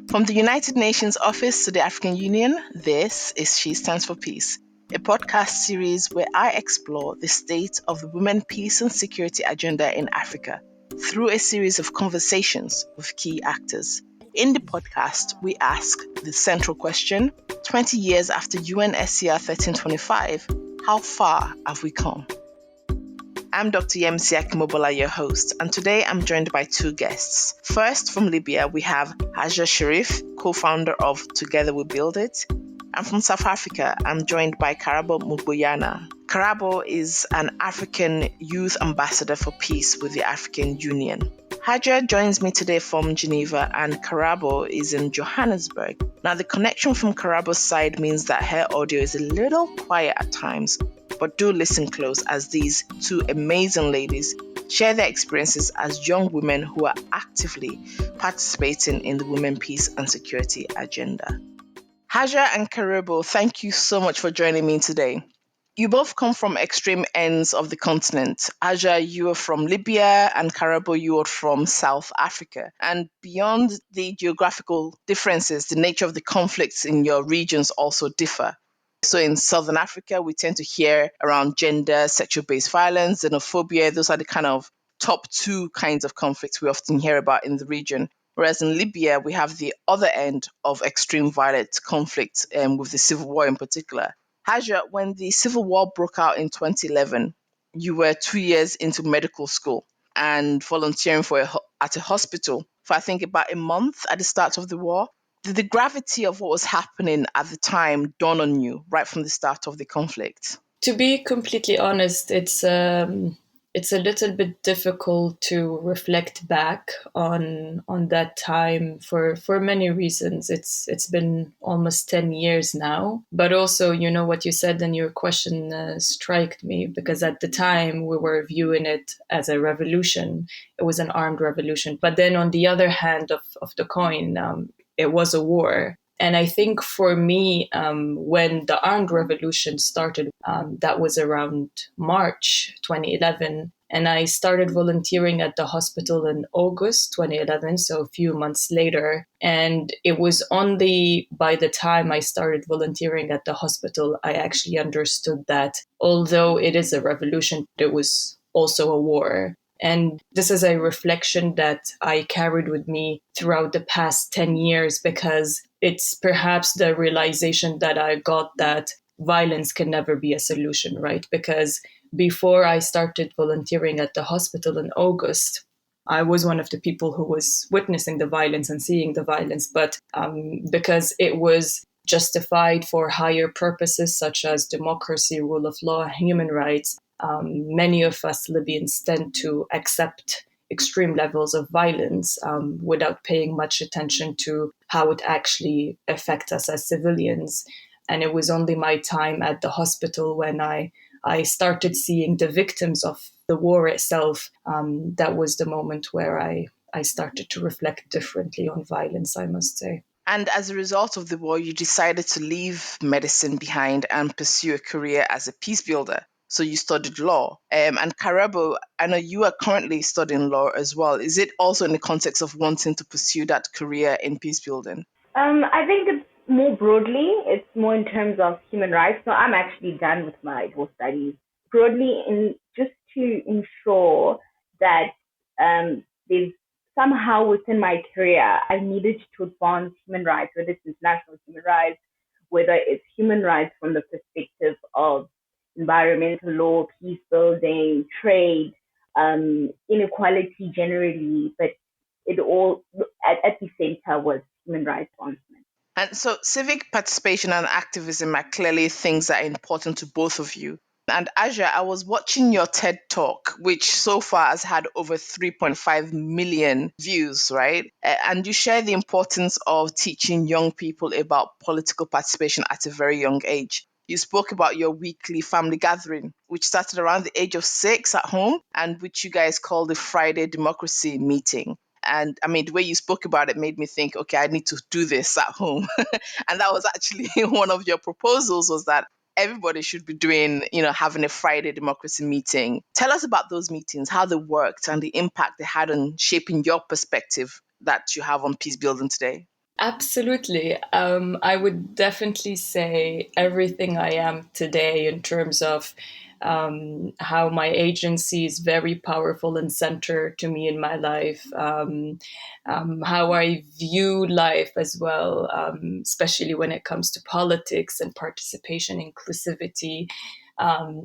From the United Nations Office to the African Union, this is She Stands for Peace, a podcast series where I explore the state of the women, peace and security agenda in Africa through a series of conversations with key actors. In the podcast, we ask the central question, 20 years after UNSCR 1325, how far have we come? I'm Dr. Yemisi Akimobola, your host, and today I'm joined by two guests. First, from Libya, we have Hajer Sharief, co-founder of Together We Build It. And from South Africa, I'm joined by Karabo Mokgonyana. Karabo is an African youth ambassador for peace with the African Union. Hajer joins me today from Geneva and Karabo is in Johannesburg. Now, the connection from Karabo's side means that her audio is a little quiet at times, but do listen close as these two amazing ladies share their experiences as young women who are actively participating in the women, peace and security agenda. Hajer and Karabo, thank you so much for joining me today. You both come from extreme ends of the continent. Hajer, you are from Libya, and Karabo, you are from South Africa. And beyond the geographical differences, the nature of the conflicts in your regions also differ. So in Southern Africa, we tend to hear around gender, sexual-based violence, xenophobia. Those are the kind of top two kinds of conflicts we often hear about in the region. Whereas in Libya, we have the other end of extreme violent conflict with the civil war in particular. Hajer, when the civil war broke out in 2011, you were 2 years into medical school and volunteering at a hospital for I think about a month at the start of the war. Did the gravity of what was happening at the time dawn on you right from the start of the conflict? To be completely honest, it's a little bit difficult to reflect back on that time for many reasons. It's been almost 10 years now. But also, you know, what you said in your question struck me, because at the time we were viewing it as a revolution. It was an armed revolution. But then on the other hand of the coin, it was a war. And I think for me, when the armed revolution started, that was around March 2011. And I started volunteering at the hospital in August 2011, so a few months later. And it was only by the time I started volunteering at the hospital, I actually understood that although it is a revolution, it was also a war. And this is a reflection that I carried with me throughout the past 10 years, because it's perhaps the realization that I got that violence can never be a solution, right? Because before I started volunteering at the hospital in August, I was one of the people who was witnessing the violence and seeing the violence, but because it was justified for higher purposes such as democracy, rule of law, human rights, many of us Libyans tend to accept extreme levels of violence without paying much attention to how it actually affects us as civilians. And it was only my time at the hospital when I started seeing the victims of the war itself. That was the moment where I started to reflect differently on violence, I must say. And as a result of the war, you decided to leave medicine behind and pursue a career as a peace builder. So you studied law. And Karabo, I know you are currently studying law as well. Is it also in the context of wanting to pursue that career in peace building? I think it's more broadly, it's more in terms of human rights. So I'm actually done with my law studies. Broadly, just to ensure that there's somehow within my career, I needed to advance human rights, whether it's international human rights, whether it's human rights from the perspective of environmental law, peace building, trade, inequality generally, but it all at the center was human rights advancement. And so civic participation and activism are clearly things that are important to both of you. And Hajer, I was watching your TED Talk, which so far has had over 3.5 million views, right? And you share the importance of teaching young people about political participation at a very young age. You spoke about your weekly family gathering, which started around the age of 6 at home, and which you guys call the Friday Democracy Meeting. And I mean, the way you spoke about it made me think, okay, I need to do this at home. And that was actually one of your proposals, was that everybody should be doing, having a Friday Democracy Meeting. Tell us about those meetings, how they worked and the impact they had on shaping your perspective that you have on peace building today. Absolutely. I would definitely say everything I am today in terms of how my agency is very powerful and center to me in my life, how I view life as well, especially when it comes to politics and participation, inclusivity.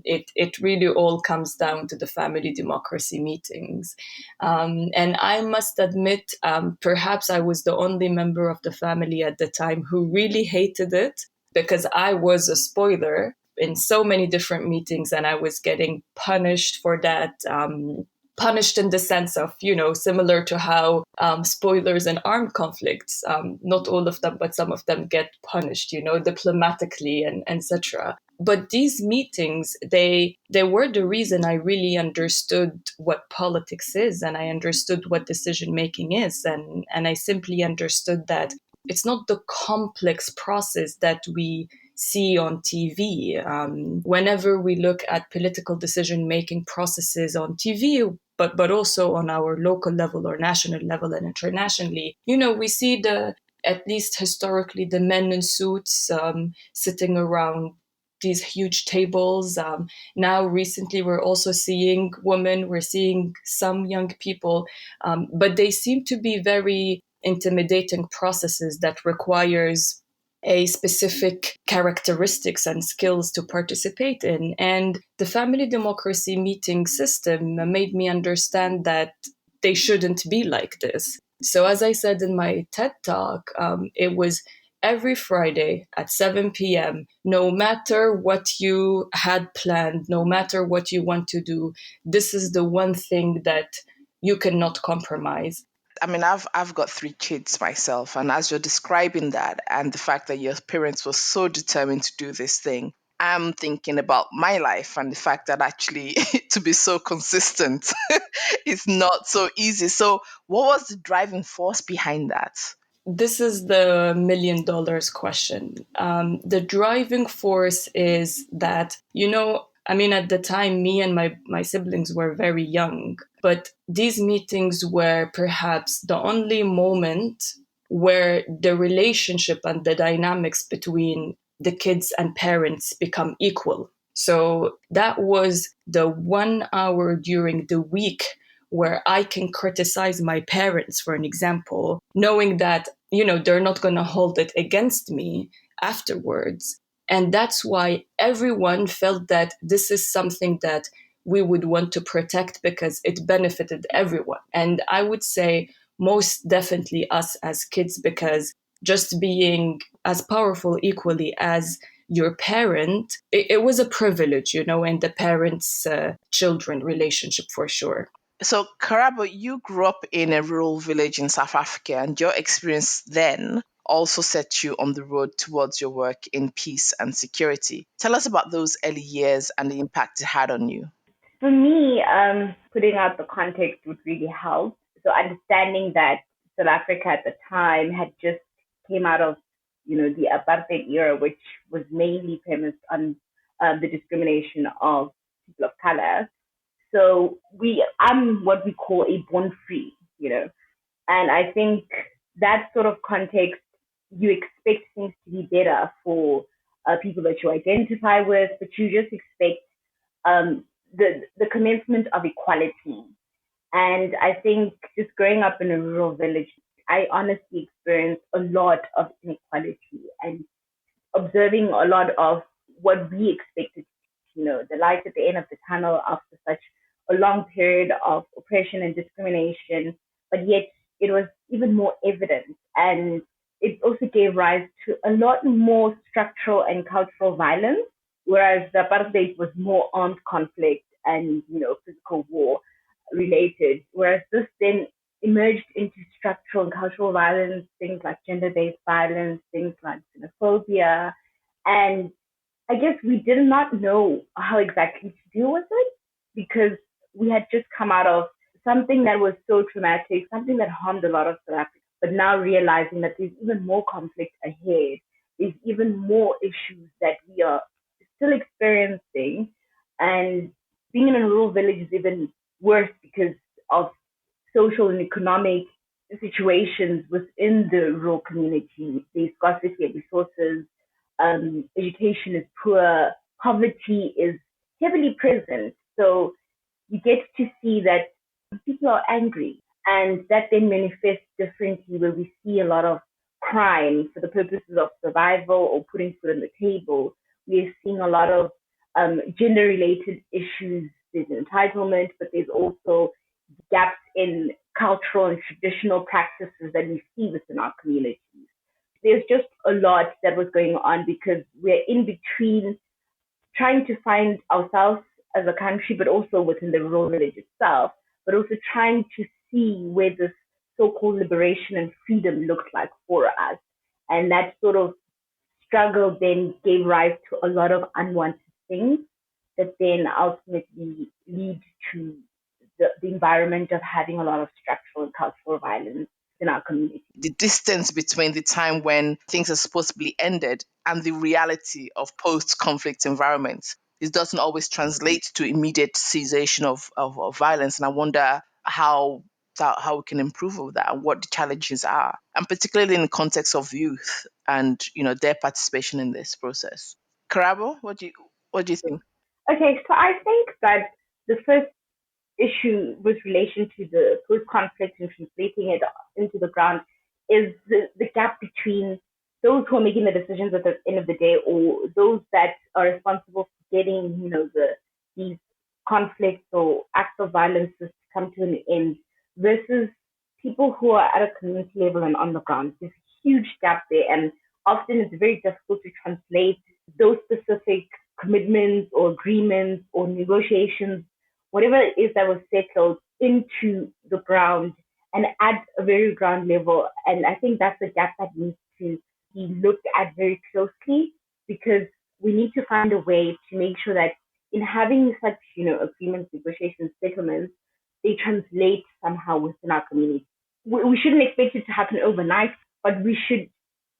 It really all comes down to the family democracy meetings. And I must admit, perhaps I was the only member of the family at the time who really hated it because I was a spoiler in so many different meetings and I was getting punished for that. Punished in the sense of, similar to how spoilers in armed conflicts, not all of them, but some of them get punished, diplomatically and etc. But these meetings, they were the reason I really understood what politics is, and I understood what decision making is, and I simply understood that it's not the complex process that we see on TV. Whenever we look at political decision making processes on TV, but also on our local level or national level and internationally, we see at least historically, the men in suits sitting around these huge tables. Now, recently, we're also seeing women, we're seeing some young people, but they seem to be very intimidating processes that requires a specific characteristics and skills to participate in. And the family democracy meeting system made me understand that they shouldn't be like this. So, as I said in my TED talk, it was every Friday at 7 p.m., no matter what you had planned, no matter what you want to do, this is the one thing that you cannot compromise. I mean, I've got 3 kids myself, and as you're describing that, and the fact that your parents were so determined to do this thing, I'm thinking about my life and the fact that actually to be so consistent is not so easy. So, what was the driving force behind that? This is the $1 million question. The driving force is that, I mean, at the time, me and my siblings were very young, but these meetings were perhaps the only moment where the relationship and the dynamics between the kids and parents become equal. So that was the 1 hour during the week where I can criticize my parents, for an example, knowing that, they're not going to hold it against me afterwards. And that's why everyone felt that this is something that we would want to protect because it benefited everyone. And I would say most definitely us as kids, because just being as powerful equally as your parent, it was a privilege, in the parents children relationship for sure. So, Karabo, you grew up in a rural village in South Africa, and your experience then also set you on the road towards your work in peace and security. Tell us about those early years and the impact it had on you. For me, putting out the context would really help. So understanding that South Africa at the time had just came out of, the apartheid era, which was mainly premised on the discrimination of people of color. So I'm what we call a born free, and I think that sort of context, you expect things to be better for people that you identify with, but you just expect um, the commencement of equality. And I think just growing up in a rural village, I honestly experienced a lot of inequality and observing a lot of what we expected, the light at the end of the tunnel after such a long period of oppression and discrimination, but yet it was even more evident. And it also gave rise to a lot more structural and cultural violence, whereas the apartheid was more armed conflict and, physical war related, whereas this then emerged into structural and cultural violence, things like gender-based violence, things like xenophobia. And I guess we did not know how exactly to deal with it because we had just come out of something that was so traumatic, something that harmed a lot of South Africa, but now realizing that there's even more conflict ahead, there's even more issues that we are still experiencing. And being in a rural village is even worse because of social and economic situations within the rural community. There's scarcity of resources, education is poor, poverty is heavily present. So you get to see that people are angry, and that then manifests differently where we see a lot of crime for the purposes of survival or putting food on the table. We're seeing a lot of gender related issues. There's entitlement, but there's also gaps in cultural and traditional practices that we see within our communities. There's just a lot that was going on because we're in between trying to find ourselves as a country, but also within the rural village itself, but also trying to see where this so-called liberation and freedom looks like for us. And that sort of struggle then gave rise to a lot of unwanted things that then ultimately lead to the environment of having a lot of structural and cultural violence in our community. The distance between the time when things are supposed to be ended and the reality of post-conflict environments, it doesn't always translate to immediate cessation of violence. And I wonder how we can improve with that and what the challenges are, and particularly in the context of youth and their participation in this process. Karabo, what do you think? Okay, so I think that the first issue with relation to the post conflict and translating it into the ground is the gap between those who are making the decisions at the end of the day, or those that are responsible for getting, these conflicts or acts of violence to come to an end, versus people who are at a community level and on the ground. There's a huge gap there, and often it's very difficult to translate those specific commitments or agreements or negotiations, whatever it is that was settled, into the ground and at a very ground level. And I think that's a gap that needs to be looked at very closely, because we need to find a way to make sure that in having such, agreements, negotiations, settlements, they translate somehow within our community. We shouldn't expect it to happen overnight, but we should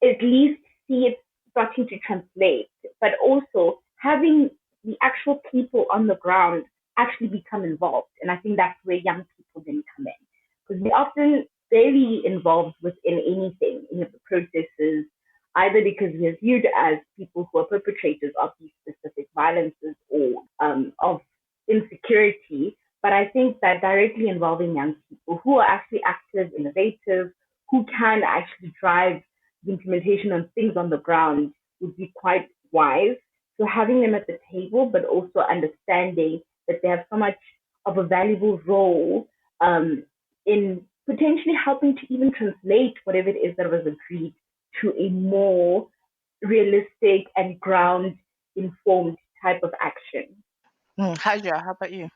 at least see it starting to translate, but also having the actual people on the ground actually become involved. And I think that's where young people then come in, because they're often very involved within anything, any of the processes, either because we're viewed as people who are perpetrators of these specific violences or of insecurity. But I think that directly involving young people who are actually active, innovative, who can actually drive the implementation of things on the ground would be quite wise. So having them at the table, but also understanding that they have so much of a valuable role in potentially helping to even translate whatever it is that was agreed to a more realistic and ground informed type of action. Hajer, how about you?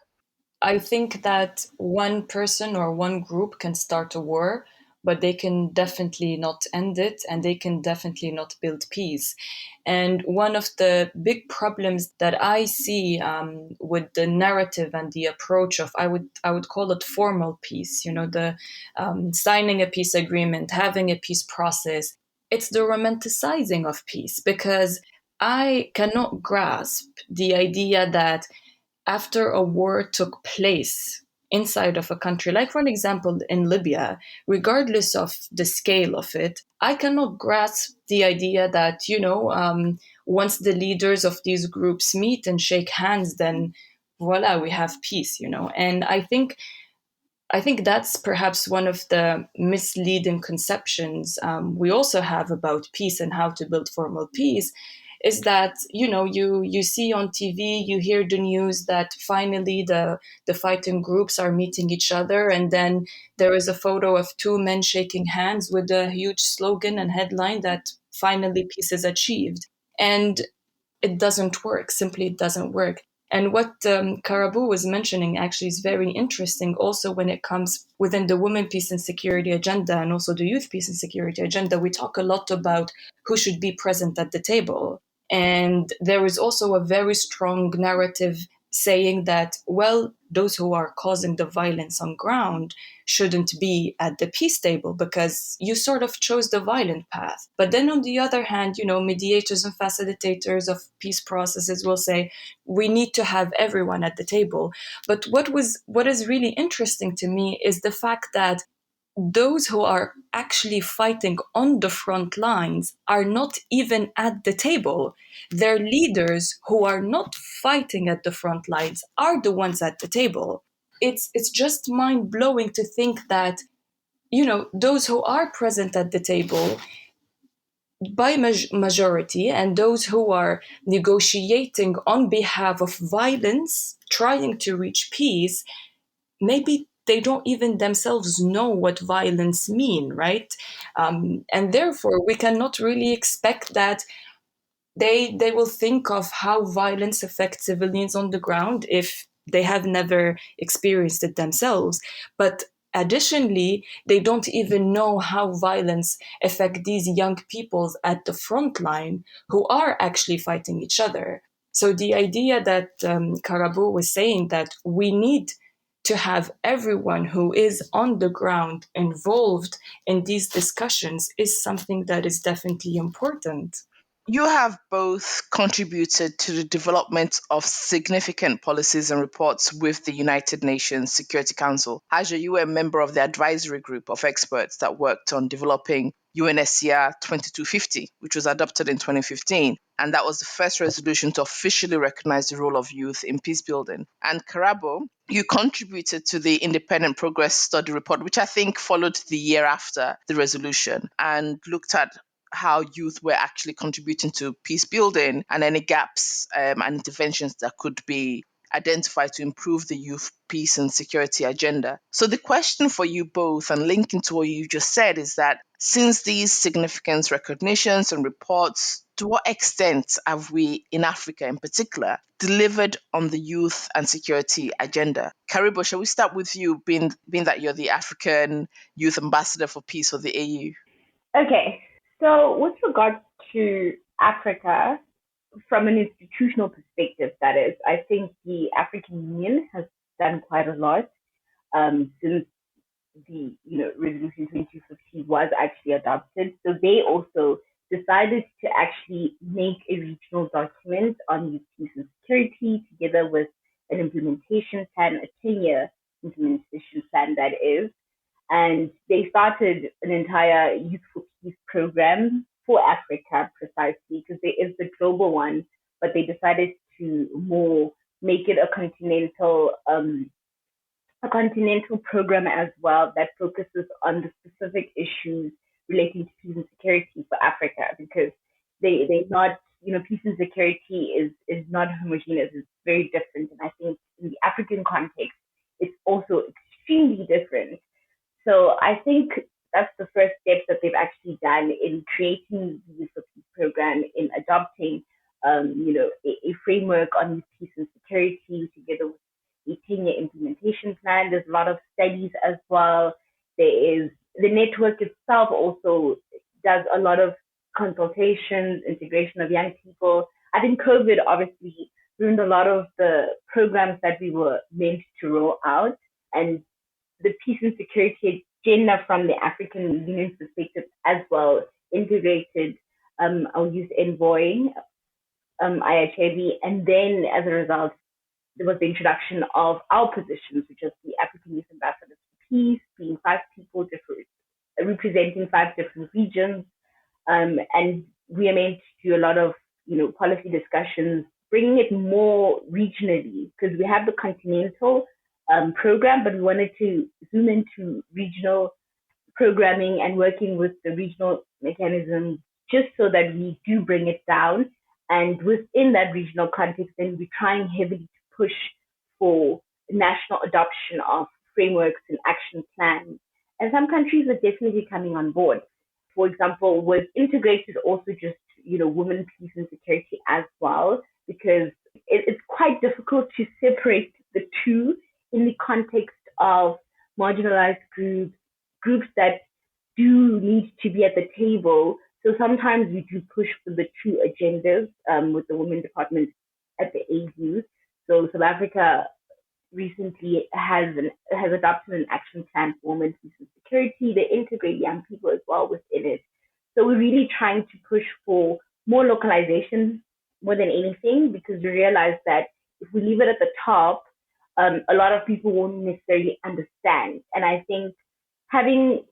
I think that one person or one group can start a war, but they can definitely not end it, and they can definitely not build peace. And one of the big problems that I see with the narrative and the approach of, I would call it formal peace, the signing a peace agreement, having a peace process, it's the romanticizing of peace, because I cannot grasp the idea that after a war took place inside of a country, like for an example in Libya, regardless of the scale of it, I cannot grasp the idea that, once the leaders of these groups meet and shake hands, then voila, we have peace. And I think that's perhaps one of the misleading conceptions we also have about peace and how to build formal peace, is that you see on TV, you hear the news that finally the fighting groups are meeting each other, and then there is a photo of two men shaking hands with a huge slogan and headline that finally peace is achieved. And it doesn't work. Simply, it doesn't work. And what Karabo was mentioning actually is very interesting also when it comes within the women peace and security agenda and also the youth peace and security agenda. We talk a lot about who should be present at the table. And there is also a very strong narrative saying that, well, those who are causing the violence on ground shouldn't be at the peace table because you sort of chose the violent path. But then on the other hand, mediators and facilitators of peace processes will say, we need to have everyone at the table. But what is really interesting to me is the fact that those who are actually fighting on the front lines are not even at the table. Their leaders who are not fighting at the front lines are the ones at the table. It's just mind blowing to think that, those who are present at the table by majority, and those who are negotiating on behalf of violence, trying to reach peace, maybe they don't even themselves know what violence mean, right? And therefore, we cannot really expect that they will think of how violence affects civilians on the ground if they have never experienced it themselves. But additionally, they don't even know how violence affect these young peoples at the front line who are actually fighting each other. So the idea that Karabo was saying, that we need to have everyone who is on the ground involved in these discussions, is something that is definitely important. You have both contributed to the development of significant policies and reports with the United Nations Security Council. Hajer, you were a member of the advisory group of experts that worked on developing UNSCR 2250, which was adopted in 2015. And that was the first resolution to officially recognize the role of youth in peace building. And Karabo, you contributed to the Independent Progress Study report, which I think followed the year after the resolution and looked at how youth were actually contributing to peace building and any gaps and interventions that could be identified to improve the youth peace and security agenda. So the question for you both, and linking to what you just said, is that since these significant recognitions and reports, to what extent have we in Africa in particular delivered on the youth and security agenda? Karabo, shall we start with you, being that you're the African Youth Ambassador for Peace for the AU? Okay, so with regards to Africa, from an institutional perspective, that is, I think the African Union has done quite a lot since the resolution 2250 was actually adopted. So they also decided to actually make a regional document on youth peace and security, together with an implementation plan, a 10-year implementation plan, that is. And they started an entire Youth for Peace program for Africa, precisely because there is the global one, but they decided to more make it a continental program as well, that focuses on the specific issues relating to peace and security for Africa, because they're not, peace and security is not homogeneous. It's very different, and I think in the African context, it's also extremely different. So I think that's the first step that they've actually done in creating the Youth for Peace program, in adopting, a framework on peace and security, together with a 10-year implementation plan. There's a lot of studies as well. There is the network itself also does a lot of consultations, integration of young people. I think COVID obviously ruined a lot of the programs that we were meant to roll out, and the peace and security agenda from the African Union's perspective as well integrated our youth envoy, IHAB, and then as a result, there was the introduction of our positions, which is the African Youth Ambassadors for Peace, being 5 people representing 5 different regions, and we are meant to do a lot of policy discussions, bringing it more regionally, because we have the continental program, but we wanted to zoom into regional programming and working with the regional mechanisms, just so that we do bring it down. And within that regional context, then we're trying heavily to push for national adoption of frameworks and action plans. And some countries are definitely coming on board. For example, with integrated also just, women, peace and security as well, because it's quite difficult to separate the two in the context of marginalized groups that do need to be at the table. So sometimes we do push for the two agendas with the Women Department at the AU. So South Africa recently has adopted an action plan for women, peace and security. They integrate young people as well within it. So we're really trying to push for more localization more than anything, because we realize that if we leave it at the top, a lot of people won't necessarily understand. And I think having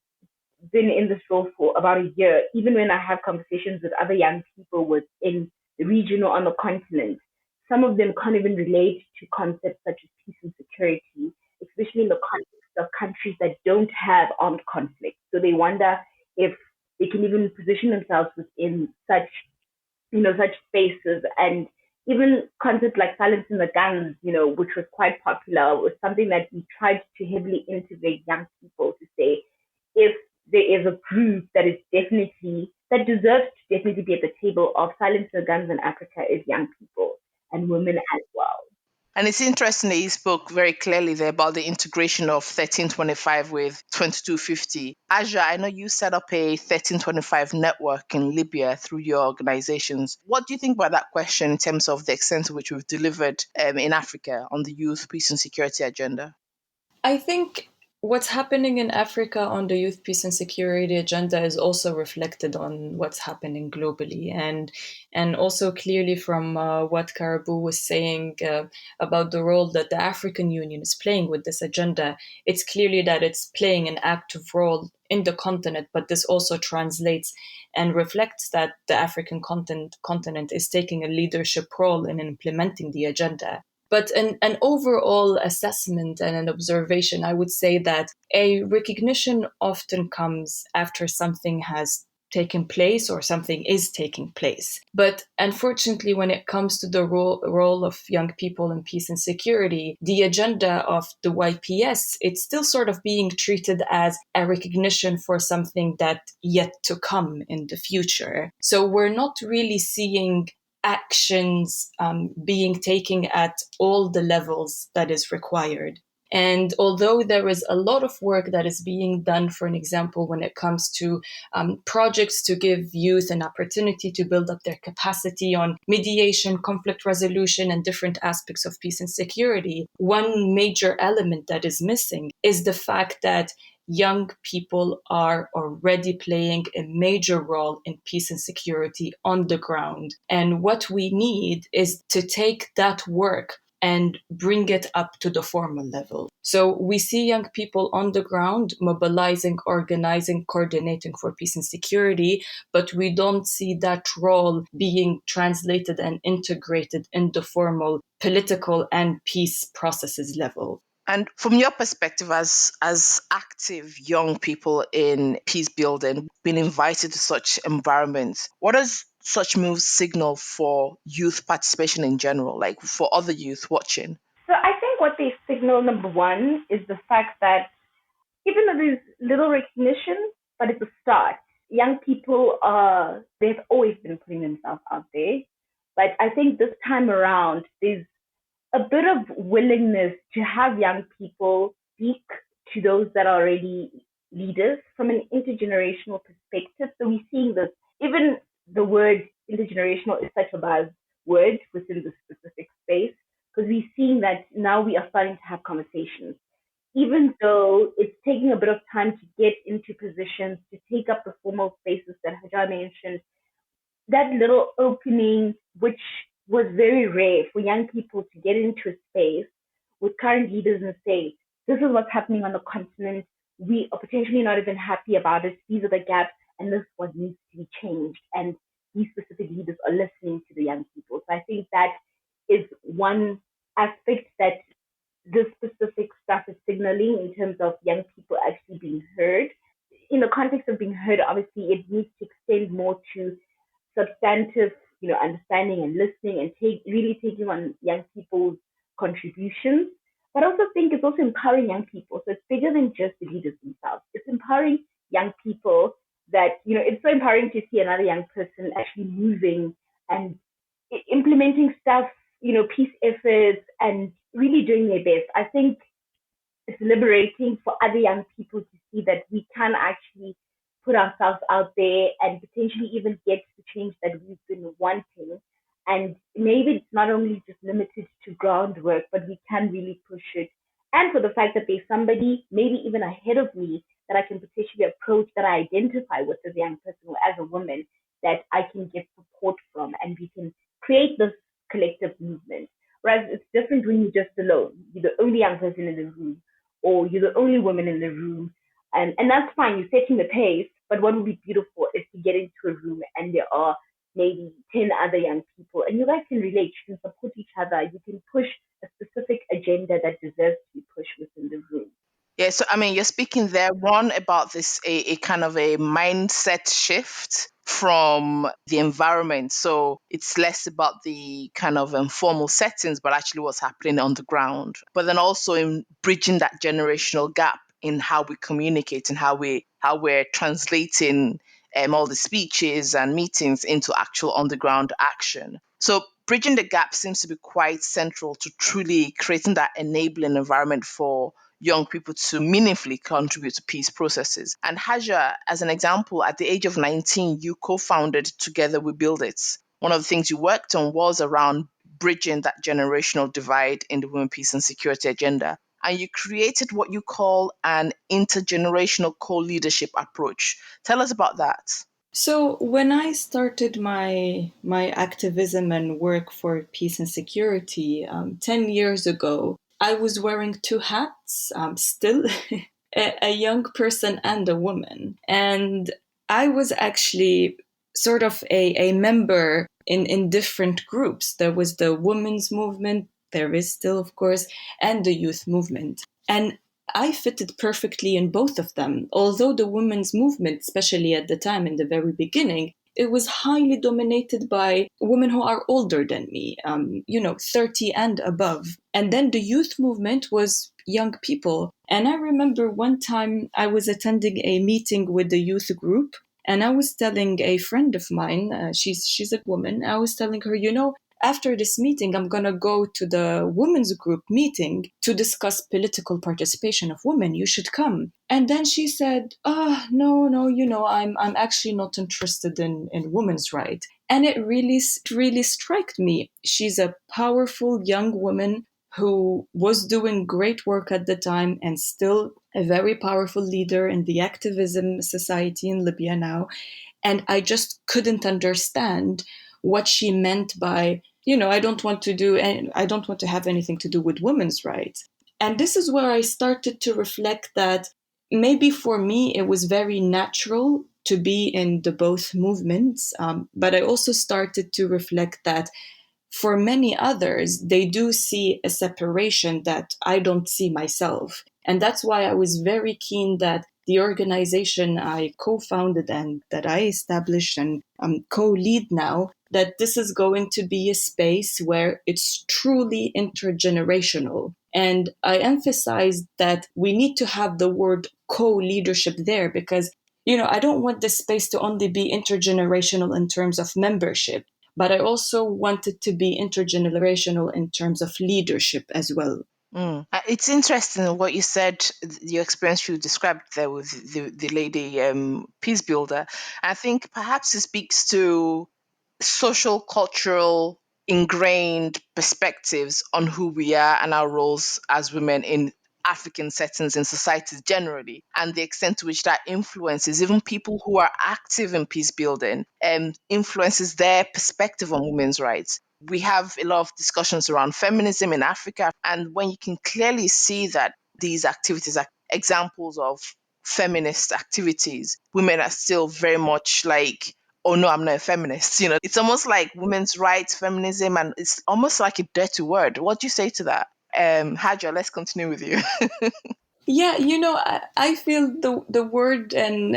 been in this role for about a year, even when I have conversations with other young people within the region or on the continent, some of them can't even relate to concepts such as peace and security, especially in the context of countries that don't have armed conflict. So they wonder if they can even position themselves within such spaces. And even concepts like silencing the guns, which was quite popular, was something that we tried to heavily integrate young people to say, if there is a group that deserves to definitely be at the table of silencing the guns in Africa, is young people and women as well. And it's interesting that you spoke very clearly there about the integration of 1325 with 2250. Hajer, I know you set up a 1325 network in Libya through your organizations. What do you think about that question in terms of the extent to which we've delivered in Africa on the youth, peace and security agenda? I think what's happening in Africa on the youth peace and security agenda is also reflected on what's happening globally, and also clearly from what Karabo was saying about the role that the African Union is playing with this agenda. It's clearly that it's playing an active role in the continent, but this also translates and reflects that the African continent is taking a leadership role in implementing the agenda. But an overall assessment and an observation, I would say that a recognition often comes after something has taken place or something is taking place. But unfortunately, when it comes to the role of young people in peace and security, the agenda of the YPS, it's still sort of being treated as a recognition for something that yet to come in the future. So we're not really seeing actions being taken at all the levels that is required. And although there is a lot of work that is being done, for an example, when it comes to projects to give youth an opportunity to build up their capacity on mediation, conflict resolution, and different aspects of peace and security, one major element that is missing is the fact that young people are already playing a major role in peace and security on the ground. And what we need is to take that work and bring it up to the formal level. So we see young people on the ground mobilizing, organizing, coordinating for peace and security, but we don't see that role being translated and integrated in the formal political and peace processes level. And from your perspective as active young people in peace building, being invited to such environments, what does such moves signal for youth participation in general, like for other youth watching? So I think what they signal, number one, is the fact that even though there's little recognition, but it's a start. Young people they've always been putting themselves out there. But I think this time around, there's a bit of willingness to have young people speak to those that are already leaders from an intergenerational perspective. So we're seeing this, even the word intergenerational is such a buzzword within the specific space, because we're seeing that now we are starting to have conversations. Even though it's taking a bit of time to get into positions, to take up the formal spaces that Hajer mentioned, that little opening, which was very rare for young people to get into a space with current leaders and say, this is what's happening on the continent. We are potentially not even happy about it. These are the gaps, and this is what needs to be changed. And these specific leaders are listening to the young people. So I think that is one aspect that this specific stuff is signaling in terms of young people actually being heard. In the context of being heard, obviously, it needs to extend more to substantive, understanding and listening and really taking on young people's contributions. But I also think it's also empowering young people. So it's bigger than just the leaders themselves. It's empowering young people that, it's so empowering to see another young person actually moving and implementing stuff, peace efforts and really doing their best. I think it's liberating for other young people to see that we can actually put ourselves out there and potentially even get the change that we've been wanting. And maybe it's not only just limited to groundwork, but we can really push it. And for the fact that there's somebody, maybe even ahead of me, that I can potentially approach, that I identify with as a young person or as a woman, that I can get support from, and we can create this collective movement. Whereas it's different when you're just alone. You're the only young person in the room, or you're the only woman in the room. And that's fine, you're setting the pace, but what would be beautiful is to get into a room and there are maybe 10 other young people and you guys can relate, you can support each other, you can push a specific agenda that deserves to be pushed within the room. Yeah, so I mean, you're speaking there one about this a kind of a mindset shift from the environment. So it's less about the kind of informal settings, but actually what's happening on the ground. But then also in bridging that generational gap in how we communicate and how we're translating all the speeches and meetings into actual on the ground action. So bridging the gap seems to be quite central to truly creating that enabling environment for young people to meaningfully contribute to peace processes. And Hajer, as an example, at the age of 19, you co-founded Together We Build It. One of the things you worked on was around bridging that generational divide in the women, peace and security agenda. And you created what you call an intergenerational co-leadership approach. Tell us about that. So when I started my activism and work for peace and security 10 years ago, I was wearing two hats, still a young person and a woman. And I was actually sort of a member in different groups. There was the women's movement, there is still, of course, and the youth movement. And I fitted perfectly in both of them. Although the women's movement, especially at the time in the very beginning, it was highly dominated by women who are older than me, 30 and above. And then the youth movement was young people. And I remember one time I was attending a meeting with the youth group, and I was telling a friend of mine, she's a woman, I was telling her, after this meeting, I'm going to go to the women's group meeting to discuss political participation of women. You should come. And then she said, no, I'm actually not interested in women's rights. And it really struck me. She's a powerful young woman who was doing great work at the time and still a very powerful leader in the activism society in Libya now. And I just couldn't understand what she meant by, I don't want to have anything to do with women's rights. And this is where I started to reflect that maybe for me it was very natural to be in the both movements, but I also started to reflect that for many others, they do see a separation that I don't see myself. And that's why I was very keen that the organization I co-founded and that I established and co-lead now, that this is going to be a space where it's truly intergenerational. And I emphasized that we need to have the word co-leadership there because, I don't want this space to only be intergenerational in terms of membership, but I also want it to be intergenerational in terms of leadership as well. It's interesting what you said, your experience you described there with the lady peace builder. I think perhaps it speaks to social, cultural, ingrained perspectives on who we are and our roles as women in African settings in societies generally, and the extent to which that influences even people who are active in peace building and influences their perspective on women's rights. We have a lot of discussions around feminism in Africa, and when you can clearly see that these activities are examples of feminist activities, women are still very much like, oh no, I'm not a feminist. It's almost like women's rights, feminism, and it's almost like a dirty word. What do you say to that? Hajer, let's continue with you. Yeah, I feel the word and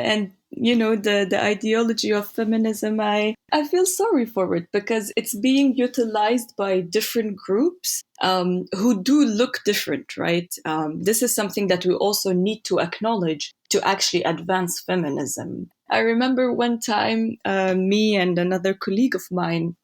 the ideology of feminism, I feel sorry for it because it's being utilized by different groups who do look different, right? This is something that we also need to acknowledge to actually advance feminism. I remember one time, me and another colleague of mine,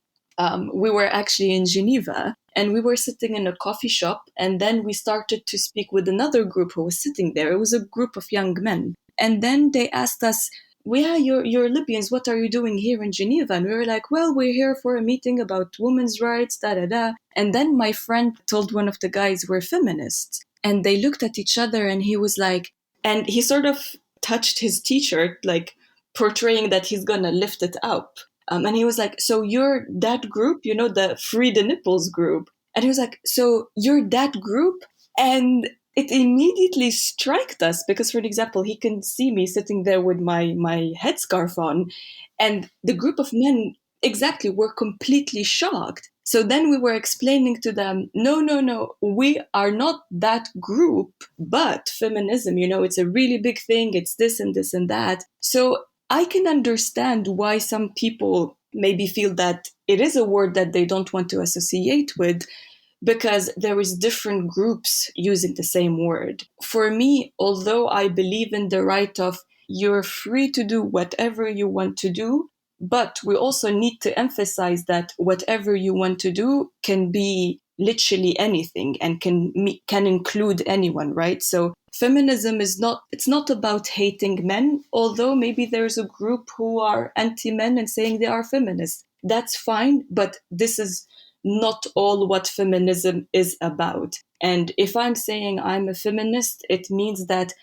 we were actually in Geneva and we were sitting in a coffee shop, and then we started to speak with another group who was sitting there. It was a group of young men. And then they asked us, well, yeah, you're Libyans, what are you doing here in Geneva? And we were like, well, we're here for a meeting about women's rights, da-da-da. And then my friend told one of the guys we're feminists. And they looked at each other and he was like, and he sort of touched his t-shirt, like portraying that he's gonna lift it up. And he was like, so you're that group, the Free the Nipples group. And he was like, so you're that group? And it immediately struck us because, for example, he can see me sitting there with my headscarf on, and the group of men exactly were completely shocked. So then we were explaining to them, no, no, no, we are not that group, but feminism, it's a really big thing. It's this and this and that. So I can understand why some people maybe feel that it is a word that they don't want to associate with, because there is different groups using the same word. For me, although I believe in the right of you're free to do whatever you want to do, but we also need to emphasize that whatever you want to do can be literally anything and can include anyone, right? So feminism it's not about hating men, although maybe there's a group who are anti-men and saying they are feminists. That's fine, but this is not all what feminism is about. And if I'm saying I'm a feminist, it means that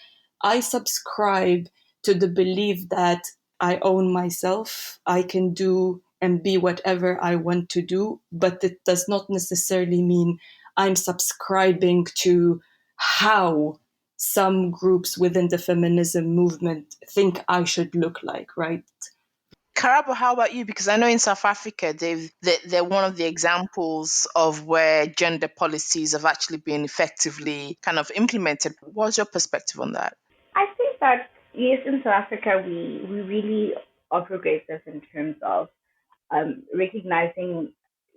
I subscribe to the belief that I own myself, I can do and be whatever I want to do, but it does not necessarily mean I'm subscribing to how some groups within the feminism movement think I should look like, right? Karabo, how about you? Because I know in South Africa, they're one of the examples of where gender policies have actually been effectively kind of implemented. What's your perspective on that? I think that yes, in South Africa, we really are progressive in terms of recognizing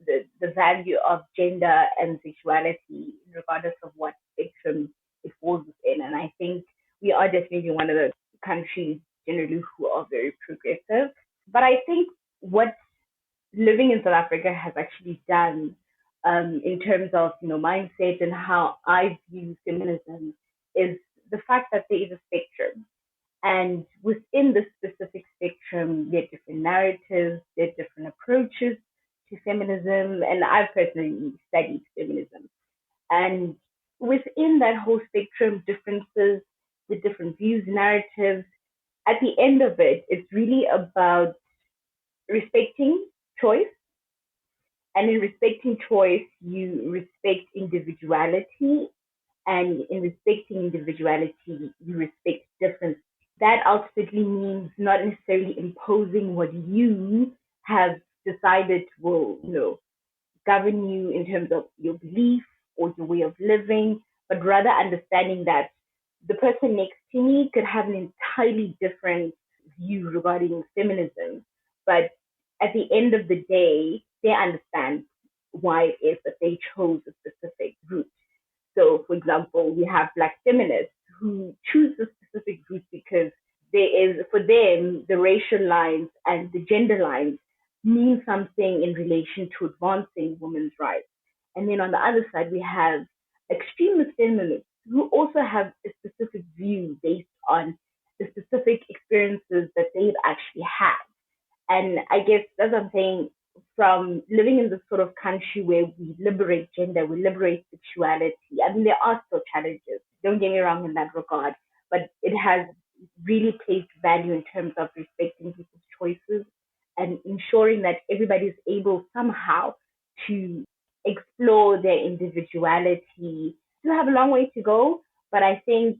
the value of gender and sexuality, regardless of what spectrum it falls within. And I think we are definitely one of the countries generally who are very progressive. But I think what living in South Africa has actually done in terms of mindset and how I view feminism is the fact that there is a spectrum, and within this specific spectrum, there are different narratives, there are different approaches to feminism, and I've personally studied feminism. And within that whole spectrum, differences, the different views, narratives, at the end of it, it's really about respecting choice. And in respecting choice, you respect individuality. And in respecting individuality, you respect difference. That ultimately means not necessarily imposing what you have decided will, govern you in terms of your belief or your way of living, but rather understanding that the person next to me could have an entirely different view regarding feminism. But at the end of the day, they understand why it is that they chose a specific route. So, for example, we have Black feminists who choose a specific route because there is, for them, the racial lines and the gender lines mean something in relation to advancing women's rights. And then on the other side, we have extremist feminists who also have a specific view based on the specific experiences that they've actually had. And I guess that's what I'm saying, from living in this sort of country where we liberate gender, we liberate sexuality. I mean, there are still challenges. Don't get me wrong in that regard, but it has really placed value in terms of respecting people's choices and ensuring that everybody is able somehow to explore their individuality. Still have a long way to go, but I think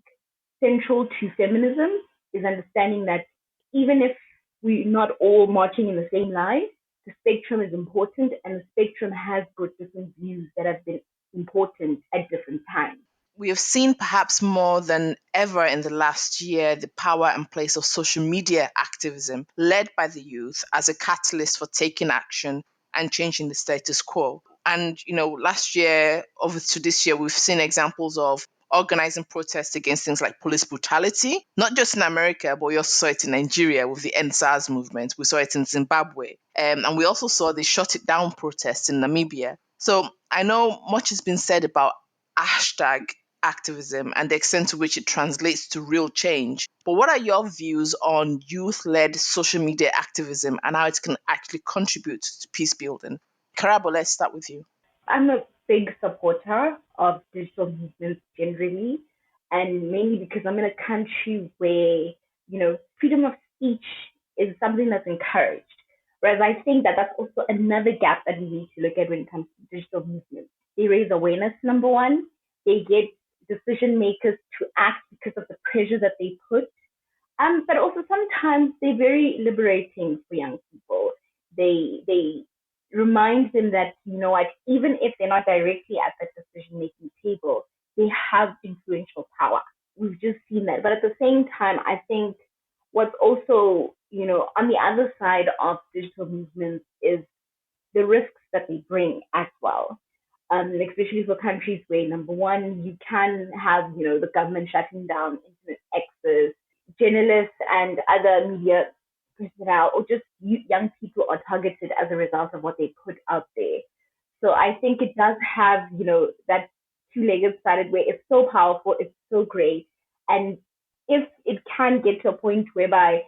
central to feminism is understanding that even if we're not all marching in the same line, the spectrum is important, and the spectrum has got different views that have been important at different times. We have seen perhaps more than ever in the last year the power and place of social media activism led by the youth as a catalyst for taking action and changing the status quo. And, last year over to this year, we've seen examples of organizing protests against things like police brutality, not just in America, but we also saw it in Nigeria with the End SARS movement. We saw it in Zimbabwe. And we also saw the Shut It Down protests in Namibia. So I know much has been said about hashtag activism and the extent to which it translates to real change. But what are your views on youth-led social media activism and how it can actually contribute to peace building? Karabo, let's start with you. I'm a big supporter of digital movements generally, and mainly because I'm in a country where, freedom of speech is something that's encouraged. Whereas I think that that's also another gap that we need to look at when it comes to digital movements. They raise awareness, number one. They get decision makers to act because of the pressure that they put. But also sometimes they're very liberating for young people. They remind them that, you know what, even if they're not directly at that decision making table, they have influential power. We've just seen that. But at the same time, I think what's also, you know, on the other side of digital movements is the risks that they bring as well. Especially for countries where, number one, you can have, you know, the government shutting down internet access, journalists and other media personnel, or just young people are targeted as a result of what they put out there. So I think it does have, you know, that two-legged side where it's so powerful, it's so great, and if it can get to a point whereby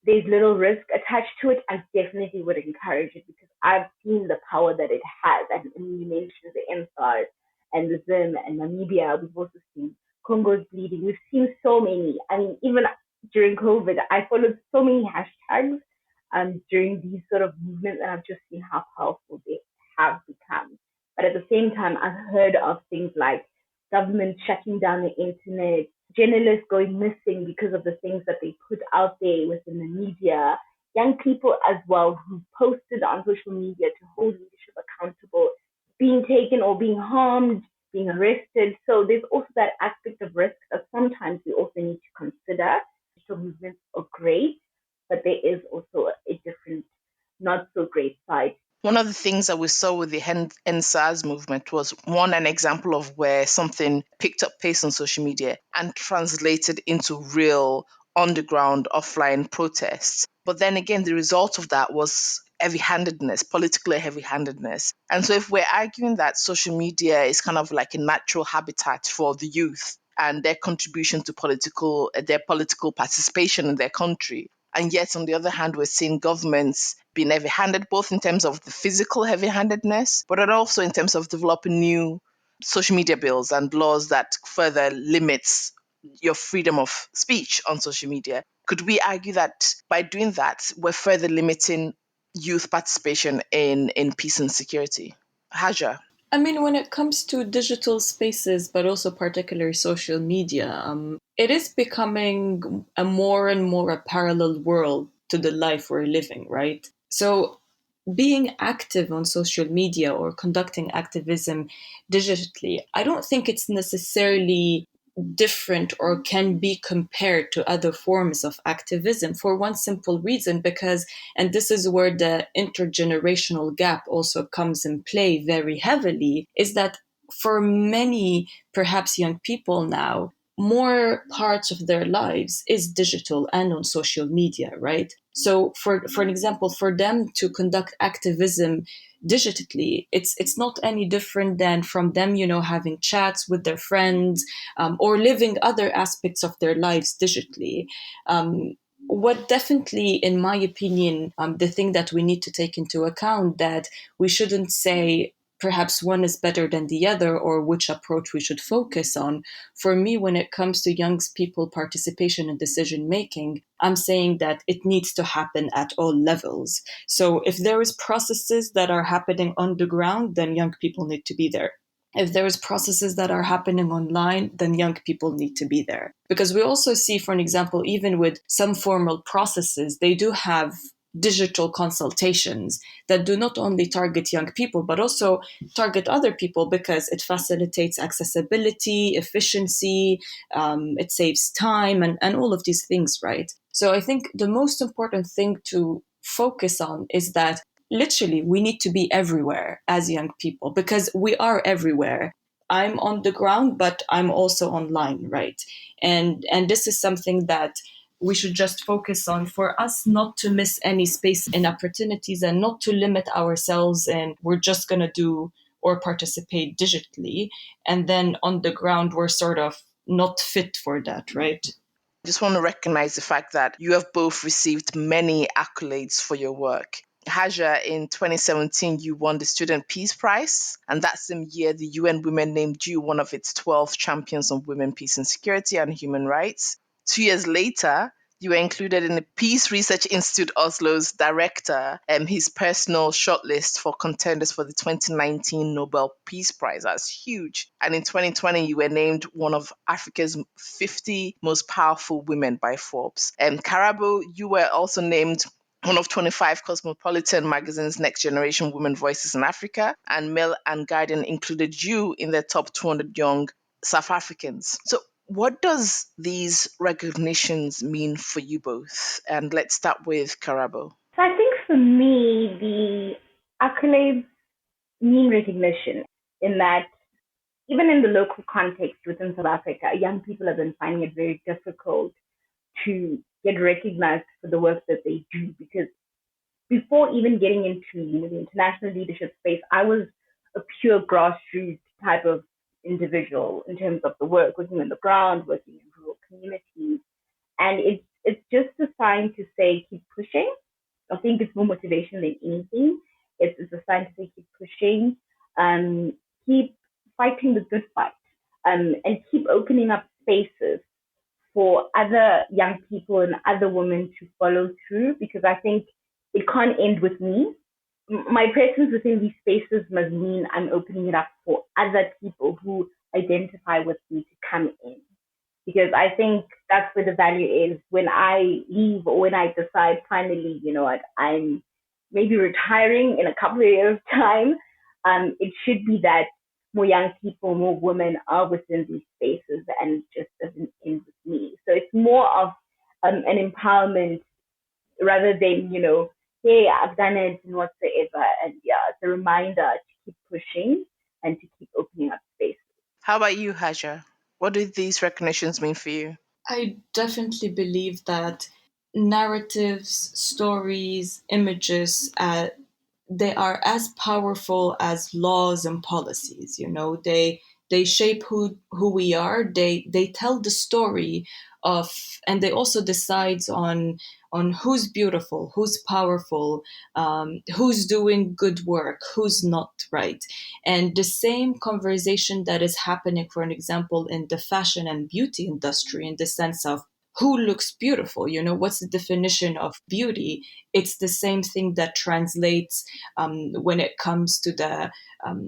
there's little risk attached to it, I definitely would encourage it because I've seen the power that it has. And you mentioned the NSARS and the Zim and Namibia. We've also seen Congo's bleeding. We've seen so many. I mean, even during COVID, I followed so many hashtags during these sort of movements, and I've just seen how powerful they have become. But at the same time, I've heard of things like government shutting down the internet, journalists going missing because of the things that they put out there within the media, young people as well who posted on social media to hold leadership accountable, being taken or being harmed, being arrested. So there's also that aspect of risk that sometimes we also need to consider. Digital movements are great, but there is also a different, not so great side. One of the things that we saw with the NSAS movement was an example of where something picked up pace on social media and translated into real underground offline protests. But then again, the result of that was heavy-handedness, political heavy-handedness. And so if we're arguing that social media is kind of like a natural habitat for the youth and their contribution to their political participation in their country, and yet, on the other hand, we're seeing governments being heavy handed, both in terms of the physical heavy handedness, but also in terms of developing new social media bills and laws that further limits your freedom of speech on social media. Could we argue that by doing that, we're further limiting youth participation in peace and security? Hajer. I mean, when it comes to digital spaces, but also particularly social media, it is becoming a more and more a parallel world to the life we're living, right? So being active on social media or conducting activism digitally, I don't think it's necessarily different or can be compared to other forms of activism for one simple reason, because, and this is where the intergenerational gap also comes in play very heavily, is that for many, perhaps young people now, more parts of their lives is digital and on social media, right? So for an example, for them to conduct activism digitally, it's not any different than from them, you know, having chats with their friends, or living other aspects of their lives digitally. What definitely, in my opinion, the thing that we need to take into account, that we shouldn't say perhaps one is better than the other or which approach we should focus on. For me, when it comes to young people participation in decision making, I'm saying that it needs to happen at all levels. So if there is processes that are happening on the ground, then young people need to be there. If there's processes that are happening online, then young people need to be there. Because we also see, for an example, even with some formal processes, they do have digital consultations that do not only target young people, but also target other people, because it facilitates accessibility, efficiency, it saves time, and all of these things, right? So I think the most important thing to focus on is that literally we need to be everywhere as young people, because we are everywhere. I'm on the ground, but I'm also online, right? And this is something that we should just focus on, for us not to miss any space and opportunities, and not to limit ourselves and we're just going to do or participate digitally, and then on the ground we're sort of not fit for that, right? I just want to recognize the fact that you have both received many accolades for your work. Hajer, in 2017, you won the Student Peace Prize, and that same year, the UN Women named you one of its 12 champions of women, peace and security and human rights. 2 years later, You were included in the Peace Research Institute Oslo's director, his personal shortlist for contenders for the 2019 Nobel Peace Prize. That's huge. And in 2020, you were named one of Africa's 50 most powerful women by Forbes. Karabo, you were also named one of 25 Cosmopolitan magazine's Next Generation Women Voices in Africa, and Mail and Guardian included you in their top 200 young South Africans. So what does these recognitions mean for you both? And let's start with Karabo. So I think for me, the accolades mean recognition in that even in the local context within South Africa, young people have been finding it very difficult to get recognized for the work that they do, because before even getting into the international leadership space, I was a pure grassroots type of individual in terms of the work, working on the ground, working in rural communities, and it's just a sign to say keep pushing. I think it's more motivation than anything. It's a sign to say keep pushing, keep fighting the good fight, and keep opening up spaces for other young people and other women to follow through, because I think it can't end with me. My presence within these spaces must mean I'm opening it up for other people who identify with me to come in. Because I think that's where the value is. When I leave or when I decide finally, you know what, I'm maybe retiring in a couple of years' time, it should be that more young people, more women are within these spaces and just doesn't end with me. So it's more of an empowerment rather than, hey, I've done it and whatsoever. And yeah, it's a reminder to keep pushing and to keep opening up spaces. How about you, Hajer? What do these recognitions mean for you? I definitely believe that narratives, stories, images, they are as powerful as laws and policies. They shape who we are. They tell the story of, and they also decides on who's beautiful, who's powerful, who's doing good work, who's not, right? And the same conversation that is happening, for an example, in the fashion and beauty industry, in the sense of who looks beautiful, what's the definition of beauty? It's the same thing that translates when it comes to the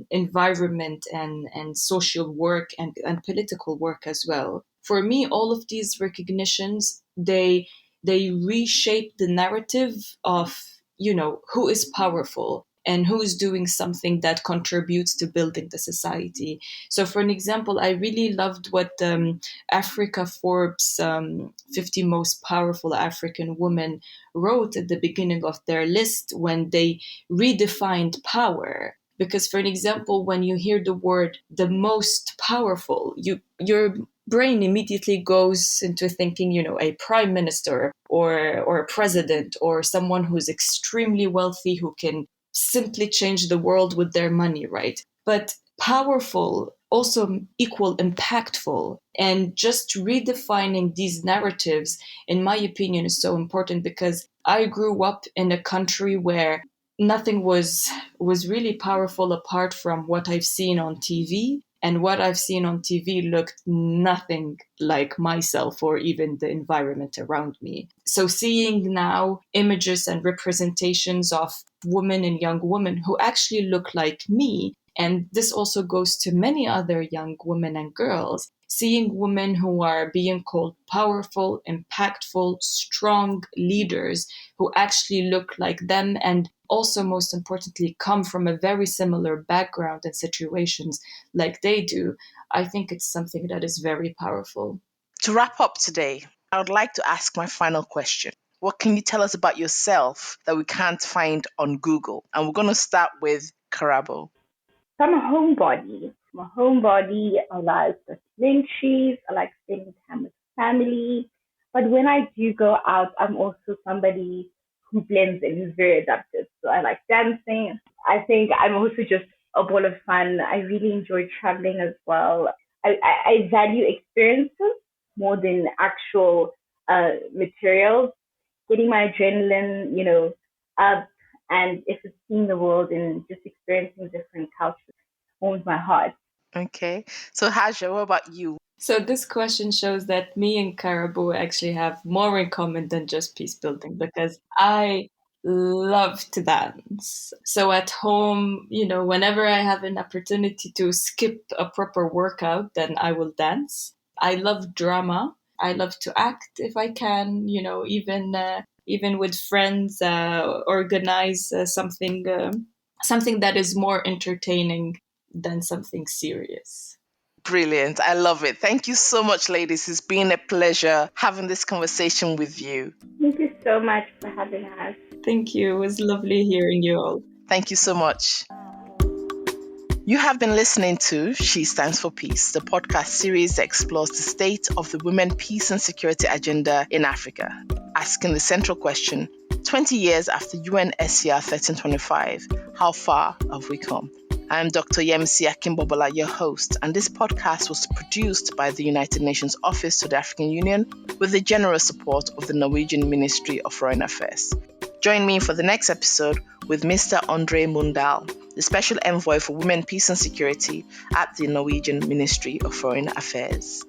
environment and social work and political work as well. For me, all of these recognitions, they reshape the narrative of, who is powerful and who is doing something that contributes to building the society. So, for an example, I really loved what Africa Forbes 50 most powerful African women wrote at the beginning of their list when they redefined power. Because, for an example, when you hear the word the most powerful, your brain immediately goes into thinking, a prime minister or a president or someone who's extremely wealthy who can simply change the world with their money, right? But powerful also equal impactful, and just redefining these narratives, in my opinion, is so important, because I grew up in a country where nothing was really powerful apart from what I've seen on TV. And what I've seen on TV looked nothing like myself or even the environment around me. So seeing now images and representations of women and young women who actually look like me, and this also goes to many other young women and girls, seeing women who are being called powerful, impactful, strong leaders who actually look like them, and also, most importantly, come from a very similar background and situations like they do, I think it's something that is very powerful. To wrap up today, I would like to ask my final question. What can you tell us about yourself that we can't find on Google? And we're going to start with Karabo. So I'm a homebody. I like documentaries. I like spending time with family. But when I do go out, I'm also somebody who blends in, who's very adaptive. So I like dancing. I think I'm also just a ball of fun. I really enjoy traveling as well. I value experiences more than actual materials. Getting my adrenaline, up, and if it's seeing the world and just experiencing different cultures warms my heart. Okay. So, Haja, what about you? So this question shows that me and Karabo actually have more in common than just peace building, because I love to dance. So at home, whenever I have an opportunity to skip a proper workout, then I will dance. I love drama. I love to act if I can, even with friends, organize something that is more entertaining than something serious. Brilliant. I love it. Thank you so much, ladies. It's been a pleasure having this conversation with you. Thank you so much for having us. Thank you. It was lovely hearing you all. Thank you so much. You have been listening to She Stands for Peace, the podcast series that explores the state of the women, peace and security agenda in Africa, asking the central question, 20 years after UNSCR 1325, how far have we come? I'm Dr. Yemisi Akimbobola, your host, and this podcast was produced by the United Nations Office to the African Union with the generous support of the Norwegian Ministry of Foreign Affairs. Join me for the next episode with Mr. Andre Mundal, the Special Envoy for Women, Peace and Security at the Norwegian Ministry of Foreign Affairs.